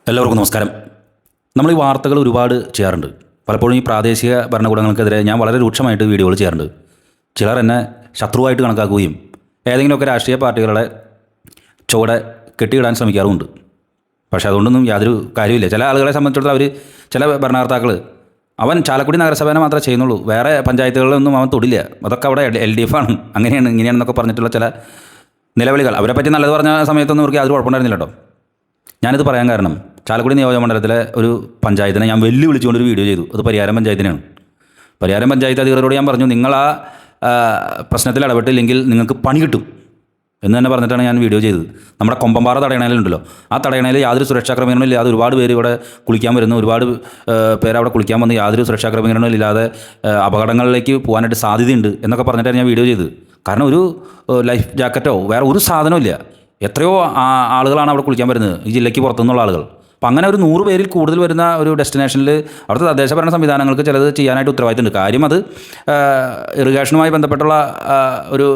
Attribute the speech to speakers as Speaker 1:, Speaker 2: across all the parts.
Speaker 1: എല്ലാവർക്കും നമസ്കാരം. നമ്മൾ ഈ വാർത്തകൾ ഒരുപാട് ചെയ്യാറുണ്ട്. പലപ്പോഴും ഈ പ്രാദേശിക ഭരണകൂടങ്ങൾക്കെതിരെ ഞാൻ വളരെ രൂക്ഷമായിട്ട് വീഡിയോകൾ ചെയ്യാറുണ്ട്. ചിലർ എന്നെ ശത്രുവായിട്ട് കണക്കാക്കുകയും ഏതെങ്കിലുമൊക്കെ രാഷ്ട്രീയ പാർട്ടികളുടെ ചുവടെ കെട്ടിയിടാൻ ശ്രമിക്കാറുമുണ്ട്. പക്ഷേ അതുകൊണ്ടൊന്നും യാതൊരു കാര്യമില്ല. ചില ആളുകളെ സംബന്ധിച്ചിടത്തോളം ചില ഭരണകർത്താക്കൾ അവൻ ചാലക്കുടി നഗരസഭേനെ മാത്രമേ ചെയ്യുന്നുള്ളൂ, വേറെ പഞ്ചായത്തുകളിലൊന്നും അവൻ തൊടില്ല, അതൊക്കെ അവിടെ LDF ആണ്, അങ്ങനെയാണ് ഇങ്ങനെയാണെന്നൊക്കെ പറഞ്ഞിട്ടുള്ള ചില നിലവിളികൾ. അവരെപ്പറ്റി നല്ലത് പറഞ്ഞ സമയത്തൊന്നും അവർക്ക് യാതൊരു കുഴപ്പമുണ്ടായിരുന്നില്ല കേട്ടോ. ഞാനിത് പറയാൻ കാരണം ചാലക്കുടി നിയോജകമണ്ഡലത്തിലെ ഒരു പഞ്ചായത്തിനെ ഞാൻ വെല്ലുവിളിച്ചുകൊണ്ടൊരു വീഡിയോ ചെയ്തു. അത് പരിയാരം പഞ്ചായത്തിനാണ്. പരിയാരം പഞ്ചായത്ത് അധികൃതരോട് ഞാൻ പറഞ്ഞു, നിങ്ങൾ ആ പ്രശ്നത്തിൽ ഇടപെട്ടില്ലെങ്കിൽ നിങ്ങൾക്ക് പണി കിട്ടും എന്ന് തന്നെ പറഞ്ഞിട്ടാണ് ഞാൻ വീഡിയോ ചെയ്തത്. നമ്മുടെ കൊമ്പമ്പാറ തടയണയിലുണ്ടല്ലോ, ആ തടയണയിൽ യാതൊരു സുരക്ഷാ ക്രമീകരണവും ഇല്ലാതെ ഒരുപാട് പേര് ഇവിടെ കുളിക്കാൻ വരുന്നു, ഒരുപാട് പേര് അവിടെ കുളിക്കാൻ വന്ന് യാതൊരു സുരക്ഷാ ക്രമീകരണവും ഇല്ലാതെ അപകടങ്ങളിലേക്ക് പോകാനായിട്ട് സാധ്യതയുണ്ട് എന്നൊക്കെ പറഞ്ഞിട്ടാണ് ഞാൻ വീഡിയോ ചെയ്തത്. കാരണം ഒരു ലൈഫ് ജാക്കറ്റോ വേറെ ഒരു സാധനവും ഇല്ല. എത്രയോ ആളുകളാണ് അവിടെ കുളിക്കാൻ വരുന്നത്, ഈ ജില്ലയ്ക്ക് പുറത്തുനിന്നുള്ള ആളുകൾ. അപ്പം അങ്ങനെ ഒരു 100 പേരിൽ കൂടുതൽ വരുന്ന ഒരു ഡെസ്റ്റിനേഷനിൽ അവിടുത്തെ തദ്ദേശഭരണ സംവിധാനങ്ങൾക്ക് ചിലത് ചെയ്യാനായിട്ട് ഉത്തരവാദിത്തമുണ്ട്. കാര്യം അത് ഇറിഗേഷനുമായി ബന്ധപ്പെട്ടുള്ള ഒരു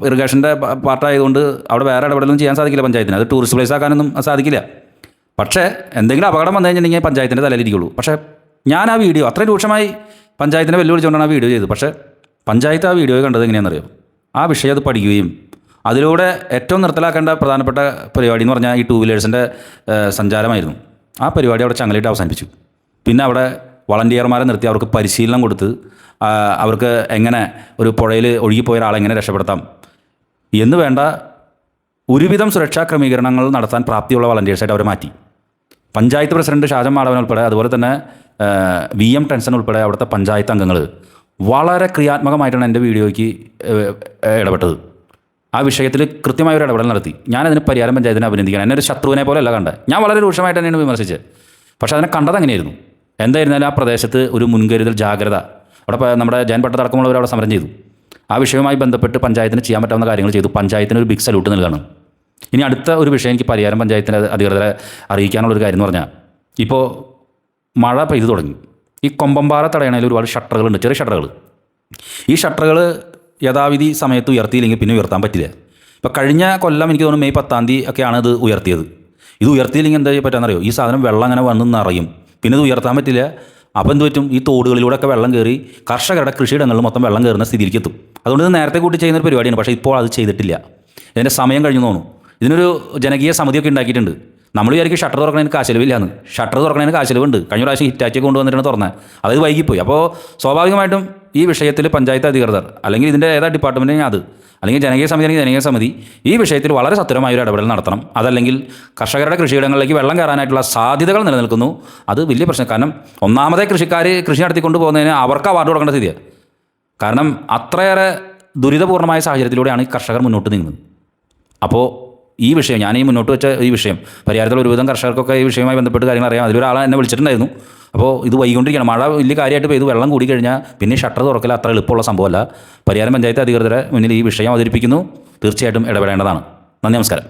Speaker 1: ഇറിഗേഷൻ്റെ പാർട്ടായതുകൊണ്ട് അവിടെ വേറെ ഇടപെടലൊന്നും ചെയ്യാൻ സാധിക്കില്ല പഞ്ചായത്തിന്. അത് ടൂറിസ്റ്റ് പ്ലേസ് ആക്കാനൊന്നും സാധിക്കില്ല. പക്ഷേ എന്തെങ്കിലും അപകടം വന്നു കഴിഞ്ഞിട്ടുണ്ടെങ്കിൽ പഞ്ചായത്തിൻ്റെ തലയിലിരിക്കുള്ളൂ. പക്ഷേ ഞാൻ ആ വീഡിയോ അത്രയും രൂക്ഷമായി പഞ്ചായത്തിനെ വെല്ലുവിളിച്ചുകൊണ്ടാണ് ആ വീഡിയോ ചെയ്തത്. പക്ഷേ പഞ്ചായത്ത് ആ വീഡിയോ കണ്ടത് എങ്ങനെയാണെന്നറിയോ? ആ വിഷയം അത് പഠിക്കുകയും അതിലൂടെ ഏറ്റവും നിർത്തലാക്കേണ്ട പ്രധാനപ്പെട്ട പരിപാടി എന്ന് പറഞ്ഞാൽ ഈ 2 വീലേഴ്സിൻ്റെ സഞ്ചാരമായിരുന്നു. ആ പരിപാടി അവിടെ ചങ്ങലയിട്ട് അവസാനിപ്പിച്ചു. പിന്നെ അവിടെ വളണ്ടിയർമാരെ നിർത്തി അവർക്ക് പരിശീലനം കൊടുത്ത് അവർക്ക് എങ്ങനെ ഒരു പുഴയിൽ ഒഴുകിപ്പോയ ഒരാളെ എങ്ങനെ രക്ഷപ്പെടുത്താം എന്ന് വേണ്ട ഒരുവിധം സുരക്ഷാ ക്രമീകരണങ്ങൾ നടത്താൻ പ്രാപ്തിയുള്ള വളണ്ടിയേഴ്സായിട്ട് അവരെ മാറ്റി. പഞ്ചായത്ത് പ്രസിഡന്റ് ഷാജൻ മാടവൻ ഉൾപ്പെടെ, അതുപോലെ തന്നെ VM ടെൻസൺ ഉൾപ്പെടെ അവിടുത്തെ പഞ്ചായത്ത് അംഗങ്ങൾ വളരെ ക്രിയാത്മകമായിട്ടാണ് എൻ്റെ വീഡിയോയ്ക്ക് ഇടപെട്ടത്. ആ വിഷയത്തിൽ കൃത്യമായൊരു ഇടപെടൽ നടത്തി. ഞാനതിന് പരിയാരം പഞ്ചായത്തിനെ അഭിനന്ദിക്കണം. എന്നെ ഒരു ശത്രുവിനെ പോലെ അല്ല കണ്ടത്. ഞാൻ വളരെ രൂക്ഷമായിട്ട് തന്നെയാണ് വിമർശിച്ചത്. പക്ഷേ അതിനെ കണ്ടത് അങ്ങനെയായിരുന്നു. എന്തായിരുന്നാലും ആ പ്രദേശത്ത് ഒരു മുൻകരുതൽ ജാഗ്രത, അവിടെ നമ്മുടെ ജയൻ പട്ടത്തടക്കമുള്ളവർ അവിടെ സമരം ചെയ്തു. ആ വിഷയവുമായി ബന്ധപ്പെട്ട് പഞ്ചായത്തിന് ചെയ്യാൻ പറ്റാവുന്ന കാര്യങ്ങൾ ചെയ്തു. പഞ്ചായത്തിന് ഒരു ബിഗ് സല്യൂട്ട് നൽകുകയാണ്. ഇനി അടുത്ത ഒരു വിഷയം എനിക്ക് പരിയാരം പഞ്ചായത്തിൻ്റെ അധികൃതരെ അറിയിക്കാനുള്ളൊരു കാര്യം എന്ന് പറഞ്ഞാൽ, ഇപ്പോൾ മഴ പെയ്തു തുടങ്ങി. ഈ കൊമ്പമ്പാറ തടയണയിൽ ഒരുപാട് ഷട്ടറുകളുണ്ട്, ചെറിയ ഷട്ടറുകൾ. ഈ ഷട്ടറുകൾ യഥാവിധി സമയത്ത് ഉയർത്തിയില്ലെങ്കിൽ പിന്നെ ഉയർത്താൻ പറ്റില്ല. ഇപ്പോൾ കഴിഞ്ഞ കൊല്ലം എനിക്ക് തോന്നുന്നു മെയ് 10 ഒക്കെയാണ് ഇത് ഉയർത്തിയത്. ഇത് ഉയർത്തിയില്ലെങ്കിൽ എന്താ പറ്റാന്നറിയോ? ഈ സാധനം വെള്ളം അങ്ങനെ വന്ന് നിറയും, പിന്നെ ഇത് ഉയർത്താൻ പറ്റില്ല. അപ്പോൾ എന്ത് പറ്റും? ഈ തോടുകളിലൂടെയൊക്കെ വെള്ളം കയറി കർഷകരുടെ കൃഷിയിടങ്ങളിൽ മൊത്തം വെള്ളം കയറുന്ന സ്ഥിതിയിലേക്ക് എത്തും. അതുകൊണ്ട് ഇത് നേരത്തെ കൂട്ടി ചെയ്യുന്നൊരു പരിപാടിയാണ്. പക്ഷേ ഇപ്പോൾ അത് ചെയ്തിട്ടില്ല. ഇതിൻ്റെ സമയം കഴിഞ്ഞു തോന്നുന്നു. ഇതിനൊരു ജനകീയ സമിതിയൊക്കെ ഉണ്ടാക്കിയിട്ടുണ്ട്. നമ്മൾ വിചാരിക്കും ഷട്ടർ തുറക്കണതിന് കാശിലവില്ലാന്ന്. ഷട്ടർ തുറക്കണതിന് കാശിലവുണ്ട്. കഴിഞ്ഞ പ്രാവശ്യം ഹിറ്റാച്ചൊക്കെ കൊണ്ടുവന്നിട്ടാണ് തുറന്നത്. അത് വൈകിപ്പോയി. അപ്പോൾ സ്വാഭാവികമായിട്ടും ഈ വിഷയത്തിൽ പഞ്ചായത്ത് അധികൃതർ അല്ലെങ്കിൽ ഇതിൻ്റെ ഏതാ ഡിപ്പാർട്ട്മെൻറ്റിന് അത്, അല്ലെങ്കിൽ ജനകീയ സമിതി അല്ലെങ്കിൽ ജനകീയ സമിതി ഈ വിഷയത്തിൽ വളരെ സത്വരമായൊരു ഇടപെടൽ നടത്തണം. അതല്ലെങ്കിൽ കർഷകരുടെ കൃഷിയിടങ്ങളിലേക്ക് വെള്ളം കയറാനായിട്ടുള്ള സാധ്യതകൾ നിലനിൽക്കുന്നു. അത് വലിയ പ്രശ്നം. കാരണം ഒന്നാമത്തെ കൃഷിക്കാർ കൃഷി നടത്തിക്കൊണ്ട് പോകുന്നതിന് അവർക്ക് അവാർഡ് കൊടുക്കേണ്ട സ്ഥിതിയാണ്. കാരണം അത്രയേറെ ദുരിതപൂർണ്ണമായ സാഹചര്യത്തിലൂടെയാണ് ഈ കർഷകർ മുന്നോട്ട് നീങ്ങുന്നത്. അപ്പോൾ ഈ വിഷയം ഞാൻ ഈ മുന്നോട്ട് വെച്ച ഈ വിഷയം പരിഹാരത്തിൽ ഒരുവിധം കർഷകർക്കൊക്കെ ഈ വിഷയവുമായി ബന്ധപ്പെട്ട് കാര്യങ്ങൾ അറിയാം. അതിലൊരാളെ എന്നെ വിളിച്ചിട്ടുണ്ടായിരുന്നു. അപ്പോൾ ഇത് വൈകൊണ്ടിരിക്കുകയാണ്. മഴ വലിയ കാര്യമായിട്ട് പെയ്ത് വെള്ളം കൂടി കഴിഞ്ഞാൽ പിന്നെ ഷട്ടർ തുറക്കൽ അത്ര എളുപ്പമുള്ള സംഭവമല്ല. പരിയാരം പഞ്ചായത്ത് അധികൃതരെ മുന്നിൽ ഈ വിഷയം അവതരിപ്പിക്കുന്നു. തീർച്ചയായിട്ടും ഇടപെടേണ്ടതാണ്. നന്ദി, നമസ്കാരം.